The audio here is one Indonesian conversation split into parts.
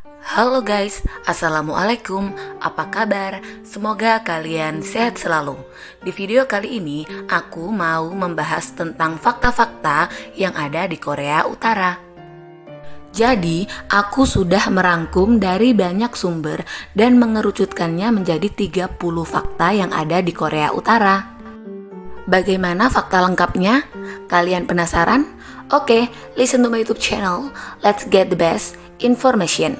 Halo guys, Assalamualaikum, apa kabar? Semoga kalian sehat selalu. Di video kali ini, aku mau membahas tentang fakta-fakta yang ada di Korea Utara. Jadi, aku sudah merangkum dari banyak sumber dan mengerucutkannya menjadi 30 fakta yang ada di Korea Utara. Bagaimana fakta lengkapnya? Kalian penasaran? Oke, listen to my YouTube channel. Let's get the best information.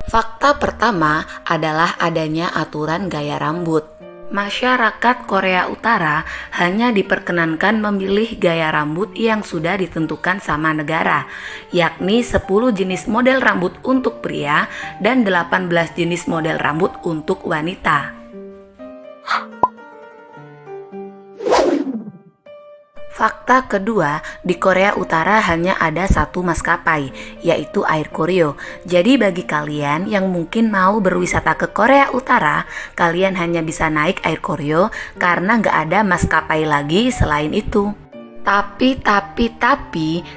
Fakta pertama adalah adanya aturan gaya rambut. Masyarakat Korea Utara hanya diperkenankan memilih gaya rambut yang sudah ditentukan sama negara, yakni 10 jenis model rambut untuk pria dan 18 jenis model rambut untuk wanita. Fakta kedua, di Korea Utara hanya ada satu maskapai, yaitu Air Koryo. Jadi bagi kalian yang mungkin mau berwisata ke Korea Utara, kalian hanya bisa naik Air Koryo karena nggak ada maskapai lagi selain itu. Tapi,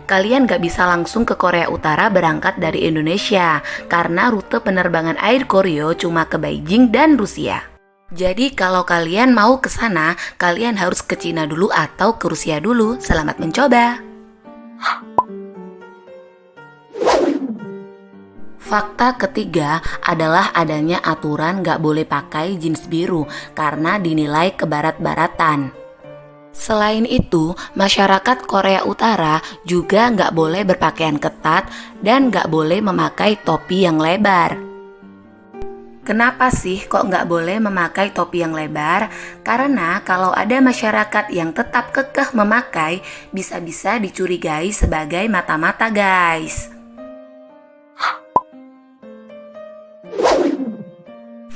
kalian nggak bisa langsung ke Korea Utara berangkat dari Indonesia, karena rute penerbangan Air Koryo cuma ke Beijing dan Rusia. Jadi kalau kalian mau ke sana, kalian harus ke Cina dulu atau ke Rusia dulu. Selamat mencoba. Fakta ketiga adalah adanya aturan gak boleh pakai jeans biru karena dinilai kebarat-baratan. Selain itu, masyarakat Korea Utara juga gak boleh berpakaian ketat dan gak boleh memakai topi yang lebar. Kenapa sih kok nggak boleh memakai topi yang lebar? Karena kalau ada masyarakat yang tetap kekeh memakai, bisa-bisa dicurigai sebagai mata-mata guys.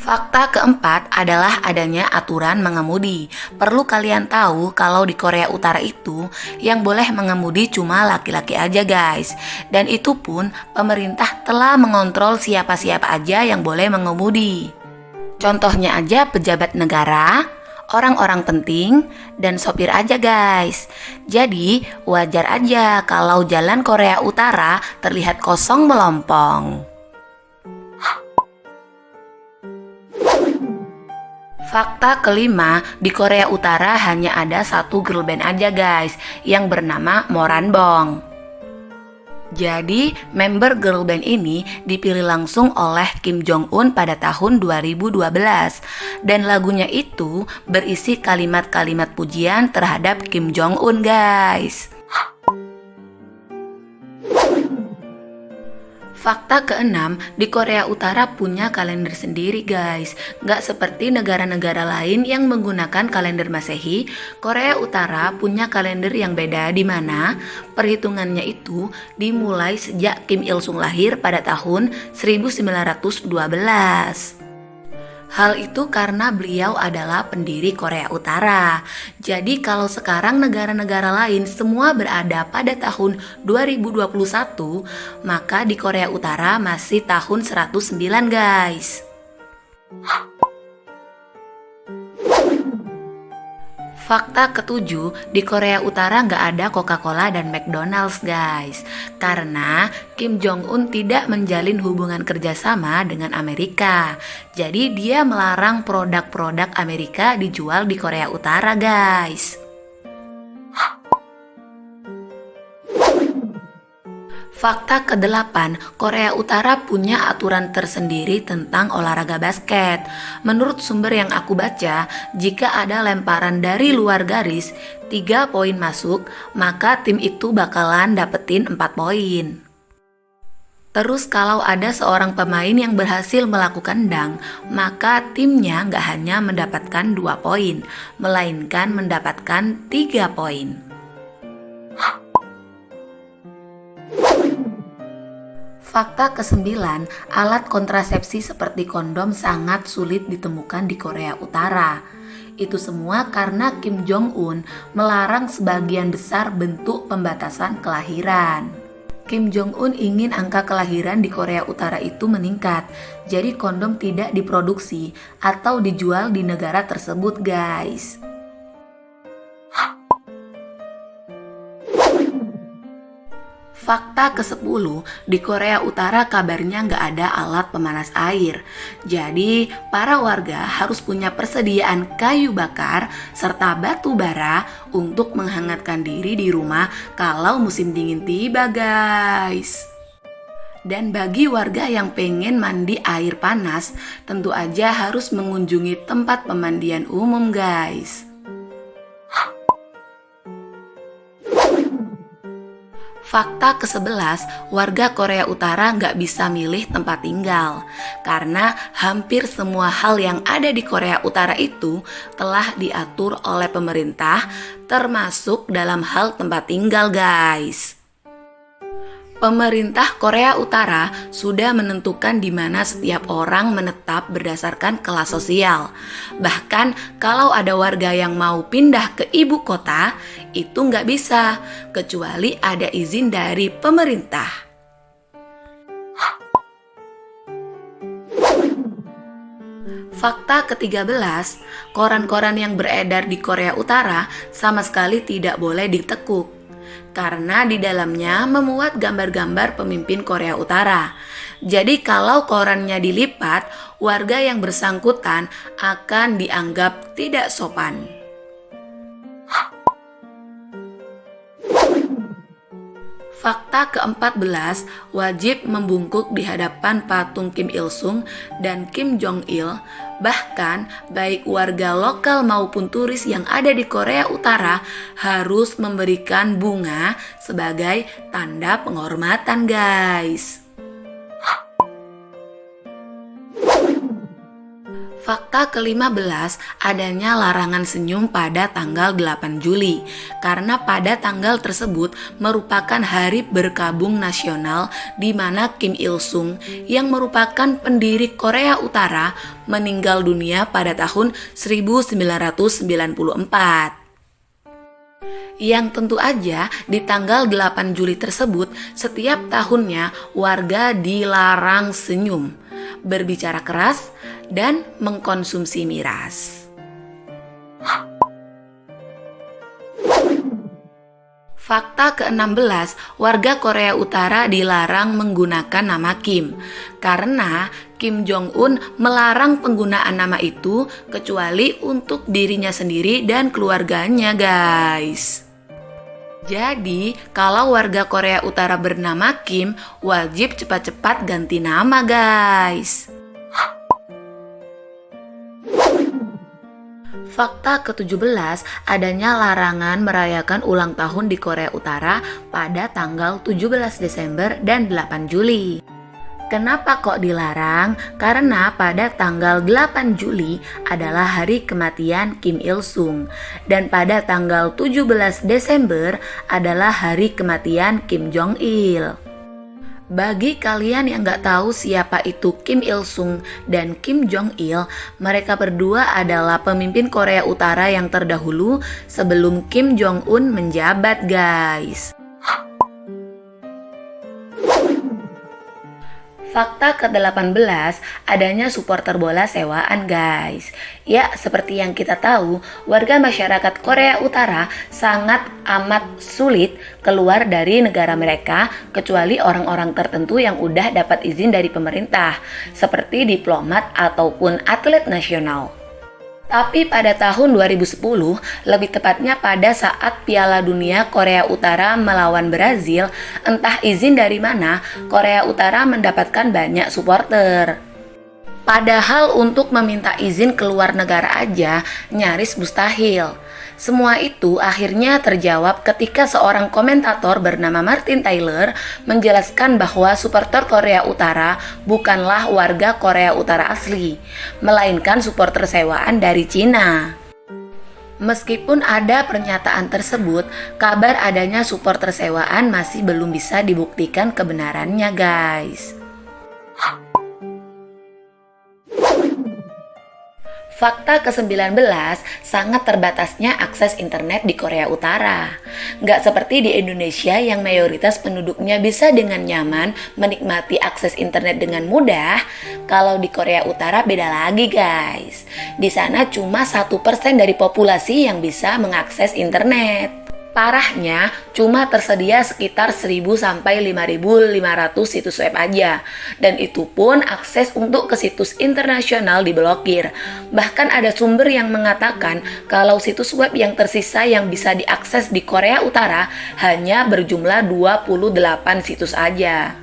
Fakta keempat adalah adanya aturan mengemudi. Perlu kalian tahu kalau di Korea Utara itu yang boleh mengemudi cuma laki-laki aja guys. Dan itu pun pemerintah telah mengontrol siapa-siapa aja yang boleh mengemudi. Contohnya aja pejabat negara, orang-orang penting, dan sopir aja guys. Jadi wajar aja kalau jalan Korea Utara terlihat kosong melompong. Fakta kelima, di Korea Utara hanya ada satu girl band aja guys, yang bernama Moranbong. Jadi, member girl band ini dipilih langsung oleh Kim Jong Un pada tahun 2012. Dan lagunya itu berisi kalimat-kalimat pujian terhadap Kim Jong Un guys. Fakta keenam, di Korea Utara punya kalender sendiri guys. Nggak seperti negara-negara lain yang menggunakan kalender Masehi, Korea Utara punya kalender yang beda di mana perhitungannya itu dimulai sejak Kim Il Sung lahir pada tahun 1912. Hal itu karena beliau adalah pendiri Korea Utara. Jadi kalau sekarang negara-negara lain semua berada pada tahun 2021, maka di Korea Utara masih tahun 109 guys. Fakta ketujuh, di Korea Utara nggak ada Coca-Cola dan McDonald's guys. Karena Kim Jong Un tidak menjalin hubungan kerjasama dengan Amerika. Jadi dia melarang produk-produk Amerika dijual di Korea Utara guys. Fakta ke-8, Korea Utara punya aturan tersendiri tentang olahraga basket. Menurut sumber yang aku baca, jika ada lemparan dari luar garis, 3 poin masuk, maka tim itu bakalan dapetin 4 poin. Terus kalau ada seorang pemain yang berhasil melakukan dunk, maka timnya nggak hanya mendapatkan 2 poin, melainkan mendapatkan 3 poin. Fakta ke-9, alat kontrasepsi seperti kondom sangat sulit ditemukan di Korea Utara. Itu semua karena Kim Jong Un melarang sebagian besar bentuk pembatasan kelahiran. Kim Jong Un ingin angka kelahiran di Korea Utara itu meningkat, jadi kondom tidak diproduksi atau dijual di negara tersebut guys. Fakta ke-10, di Korea Utara kabarnya nggak ada alat pemanas air. Jadi, para warga harus punya persediaan kayu bakar serta batu bara untuk menghangatkan diri di rumah kalau musim dingin tiba, guys. Dan bagi warga yang pengen mandi air panas, tentu aja harus mengunjungi tempat pemandian umum, guys. Fakta ke-11, warga Korea Utara nggak bisa milih tempat tinggal karena hampir semua hal yang ada di Korea Utara itu telah diatur oleh pemerintah, termasuk dalam hal tempat tinggal, guys. Pemerintah Korea Utara sudah menentukan di mana setiap orang menetap berdasarkan kelas sosial. Bahkan kalau ada warga yang mau pindah ke ibu kota, itu nggak bisa, kecuali ada izin dari pemerintah. Fakta ke-13, koran-koran yang beredar di Korea Utara sama sekali tidak boleh ditekuk karena di dalamnya memuat gambar-gambar pemimpin Korea Utara. Jadi kalau korannya dilipat, warga yang bersangkutan akan dianggap tidak sopan. Fakta ke-14, wajib membungkuk di hadapan patung Kim Il Sung dan Kim Jong Il. Bahkan, baik warga lokal maupun turis yang ada di Korea Utara harus memberikan bunga sebagai tanda penghormatan, guys. Fakta ke-15, adanya larangan senyum pada tanggal 8 Juli karena pada tanggal tersebut merupakan hari berkabung nasional di mana Kim Il Sung yang merupakan pendiri Korea Utara meninggal dunia pada tahun 1994. Yang tentu aja di tanggal 8 Juli tersebut setiap tahunnya warga dilarang senyum, berbicara keras, dan mengkonsumsi miras. Fakta ke-16, warga Korea Utara dilarang menggunakan nama Kim karena Kim Jong-un melarang penggunaan nama itu kecuali untuk dirinya sendiri dan keluarganya, guys. Jadi, kalau warga Korea Utara bernama Kim, wajib cepat-cepat ganti nama, guys. Fakta ke-17, adanya larangan merayakan ulang tahun di Korea Utara pada tanggal 17 Desember dan 8 Juli. Kenapa kok dilarang? Karena pada tanggal 8 Juli adalah hari kematian Kim Il Sung dan pada tanggal 17 Desember adalah hari kematian Kim Jong Il. Bagi kalian yang gak tahu siapa itu Kim Il Sung dan Kim Jong Il, mereka berdua adalah pemimpin Korea Utara yang terdahulu sebelum Kim Jong Un menjabat, guys. Fakta ke-18, adanya supporter bola sewaan, guys. Ya, seperti yang kita tahu, warga masyarakat Korea Utara sangat amat sulit keluar dari negara mereka kecuali orang-orang tertentu yang udah dapat izin dari pemerintah, seperti diplomat ataupun atlet nasional. Tapi pada tahun 2010, lebih tepatnya pada saat Piala Dunia Korea Utara melawan Brazil, entah izin dari mana, Korea Utara mendapatkan banyak supporter. Padahal untuk meminta izin keluar negara aja nyaris mustahil. Semua itu akhirnya terjawab ketika seorang komentator bernama Martin Tyler menjelaskan bahwa supporter Korea Utara bukanlah warga Korea Utara asli, melainkan supporter sewaan dari Cina. Meskipun ada pernyataan tersebut, kabar adanya supporter sewaan masih belum bisa dibuktikan kebenarannya, guys. Fakta ke-19, sangat terbatasnya akses internet di Korea Utara. Nggak seperti di Indonesia yang mayoritas penduduknya bisa dengan nyaman menikmati akses internet dengan mudah. Kalau di Korea Utara beda lagi, guys. Di sana cuma 1% dari populasi yang bisa mengakses internet. Parahnya, cuma tersedia sekitar 1.000 sampai 5.500 situs web aja. Dan itu pun akses untuk ke situs internasional diblokir. Bahkan ada sumber yang mengatakan kalau situs web yang tersisa yang bisa diakses di Korea Utara hanya berjumlah 28 situs aja.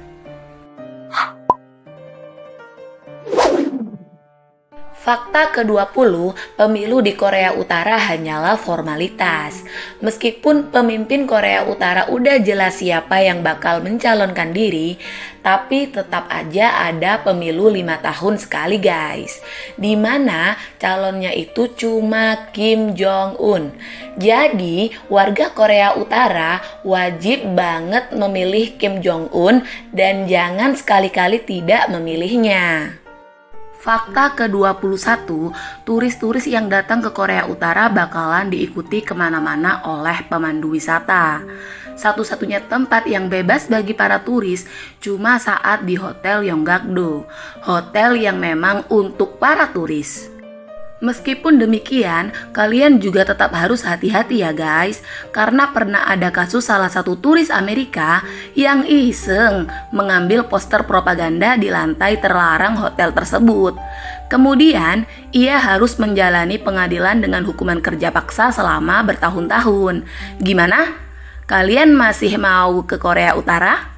Fakta ke-20, pemilu di Korea Utara hanyalah formalitas. Meskipun pemimpin Korea Utara udah jelas siapa yang bakal mencalonkan diri, tapi tetap aja ada pemilu 5 tahun sekali guys. Dimana calonnya itu cuma Kim Jong-un. Jadi warga Korea Utara wajib banget memilih Kim Jong-un dan jangan sekali-kali tidak memilihnya. Fakta ke-21, turis-turis yang datang ke Korea Utara bakalan diikuti kemana-mana oleh pemandu wisata. Satu-satunya tempat yang bebas bagi para turis cuma saat di Hotel Yonggakdo, hotel yang memang untuk para turis. Meskipun demikian, kalian juga tetap harus hati-hati ya guys, karena pernah ada kasus salah satu turis Amerika yang iseng mengambil poster propaganda di lantai terlarang hotel tersebut. Kemudian, ia harus menjalani pengadilan dengan hukuman kerja paksa selama bertahun-tahun. Gimana? Kalian masih mau ke Korea Utara?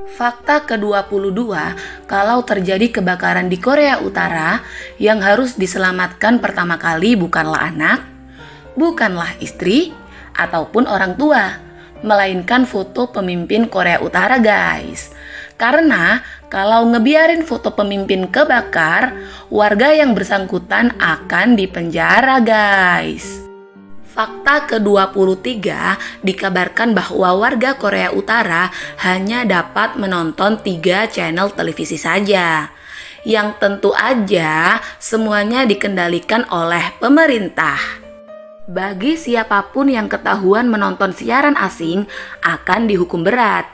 Fakta ke-22, kalau terjadi kebakaran di Korea Utara, yang harus diselamatkan pertama kali bukanlah anak, bukanlah istri, ataupun orang tua, melainkan foto pemimpin Korea Utara guys. Karena kalau ngebiarin foto pemimpin kebakar, warga yang bersangkutan akan dipenjara guys. Fakta ke-23, dikabarkan bahwa warga Korea Utara hanya dapat menonton 3 channel televisi saja. Yang tentu aja semuanya dikendalikan oleh pemerintah. Bagi siapapun yang ketahuan menonton siaran asing akan dihukum berat.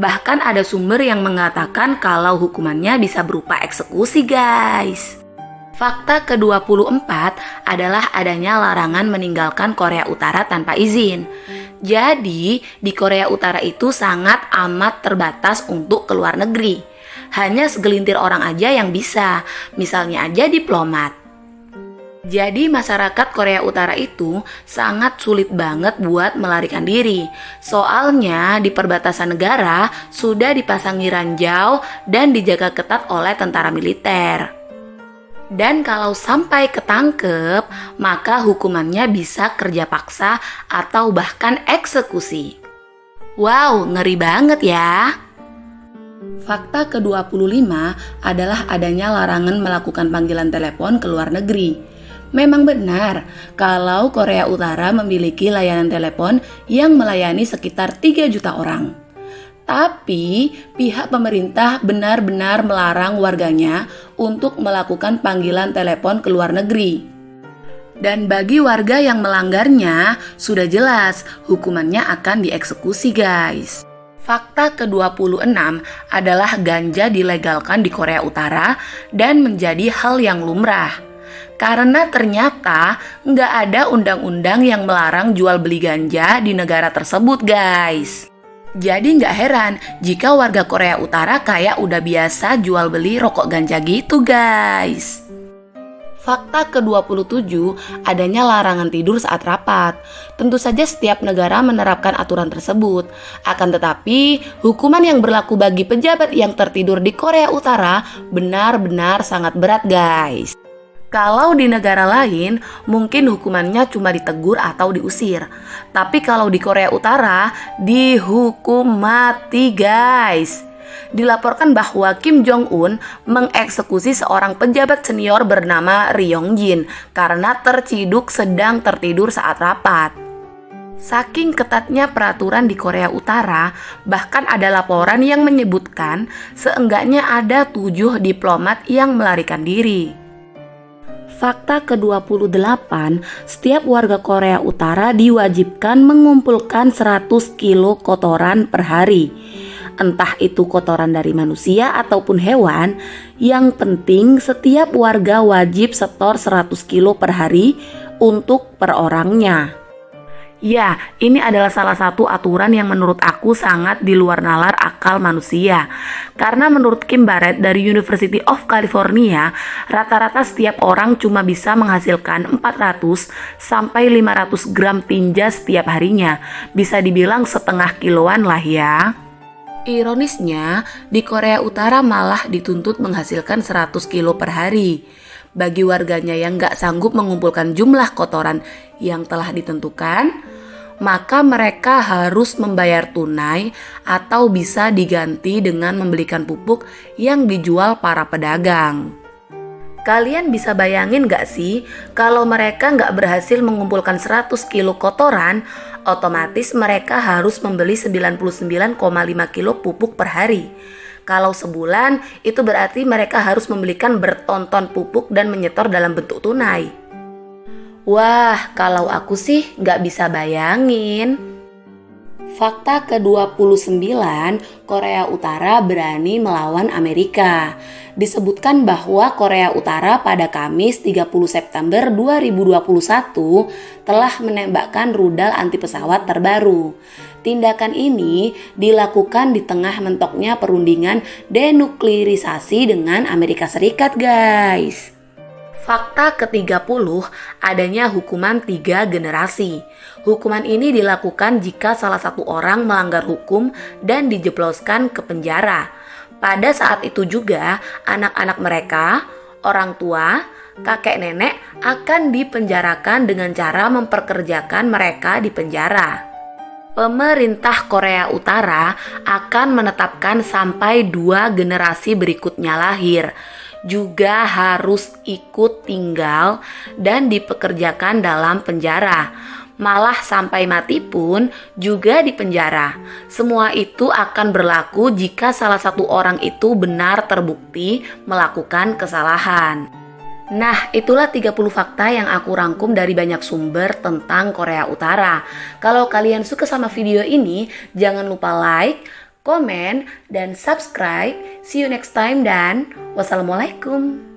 Bahkan ada sumber yang mengatakan kalau hukumannya bisa berupa eksekusi guys. Fakta ke-24 adalah adanya larangan meninggalkan Korea Utara tanpa izin. Jadi, di Korea Utara itu sangat amat terbatas untuk keluar negeri. Hanya segelintir orang aja yang bisa, misalnya aja diplomat. Jadi masyarakat Korea Utara itu sangat sulit banget buat melarikan diri. Soalnya di perbatasan negara sudah dipasangi ranjau dan dijaga ketat oleh tentara militer. Dan kalau sampai ketangkep, maka hukumannya bisa kerja paksa atau bahkan eksekusi. Wow, ngeri banget ya. Fakta ke-25 adalah adanya larangan melakukan panggilan telepon ke luar negeri. Memang benar, kalau Korea Utara memiliki layanan telepon yang melayani sekitar 3 juta orang. Tapi pihak pemerintah benar-benar melarang warganya untuk melakukan panggilan telepon ke luar negeri. Dan bagi warga yang melanggarnya, sudah jelas hukumannya akan dieksekusi guys. Fakta ke-26 adalah ganja dilegalkan di Korea Utara dan menjadi hal yang lumrah. Karena ternyata nggak ada undang-undang yang melarang jual beli ganja di negara tersebut guys. Jadi nggak heran jika warga Korea Utara kayak udah biasa jual beli rokok ganja gitu guys. Fakta ke-27 adanya larangan tidur saat rapat. Tentu saja setiap negara menerapkan aturan tersebut. Akan tetapi hukuman yang berlaku bagi pejabat yang tertidur di Korea Utara benar-benar sangat berat guys. Kalau di negara lain, mungkin hukumannya cuma ditegur atau diusir. Tapi kalau di Korea Utara, dihukum mati guys. Dilaporkan bahwa Kim Jong-un mengeksekusi seorang pejabat senior bernama Ri Yong-jin karena terciduk sedang tertidur saat rapat. Saking ketatnya peraturan di Korea Utara, bahkan ada laporan yang menyebutkan seenggaknya ada 7 diplomat yang melarikan diri. Fakta ke-28, setiap warga Korea Utara diwajibkan mengumpulkan 100 kilo kotoran per hari. Entah itu kotoran dari manusia ataupun hewan, yang penting setiap warga wajib setor 100 kilo per hari untuk per orangnya. Ya, ini adalah salah satu aturan yang menurut aku sangat di luar nalar akal manusia. Karena menurut Kim Barrett dari University of California, rata-rata setiap orang cuma bisa menghasilkan 400 sampai 500 gram tinja setiap harinya. Bisa dibilang setengah kiloan lah ya. Ironisnya, di Korea Utara malah dituntut menghasilkan 100 kilo per hari. Bagi warganya yang gak sanggup mengumpulkan jumlah kotoran yang telah ditentukan, maka mereka harus membayar tunai atau bisa diganti dengan membelikan pupuk yang dijual para pedagang. Kalian bisa bayangin gak sih kalau mereka gak berhasil mengumpulkan 100 kilo kotoran, otomatis mereka harus membeli 99,5 kilo pupuk per hari. Kalau sebulan, itu berarti mereka harus membelikan bertonton pupuk dan menyetor dalam bentuk tunai. Wah, kalau aku sih nggak bisa bayangin. Fakta ke-29, Korea Utara berani melawan Amerika. Disebutkan bahwa Korea Utara pada Kamis 30 September 2021 telah menembakkan rudal anti pesawat terbaru. Tindakan ini dilakukan di tengah mentoknya perundingan denuklirisasi dengan Amerika Serikat, guys. Fakta ke-30, adanya hukuman 3 generasi. Hukuman ini dilakukan jika salah satu orang melanggar hukum dan dijebloskan ke penjara. Pada saat itu juga, anak-anak mereka, orang tua, kakek nenek akan dipenjarakan dengan cara memperkerjakan mereka di penjara. Pemerintah Korea Utara akan menetapkan sampai 2 generasi berikutnya lahir. Juga harus ikut tinggal dan dipekerjakan dalam penjara. Malah sampai mati pun juga di penjara. Semua itu akan berlaku jika salah satu orang itu benar terbukti melakukan kesalahan. Nah, itulah 30 fakta yang aku rangkum dari banyak sumber tentang Korea Utara. Kalau kalian suka sama video ini, jangan lupa like, komen, dan subscribe. See you next time dan wassalamualaikum.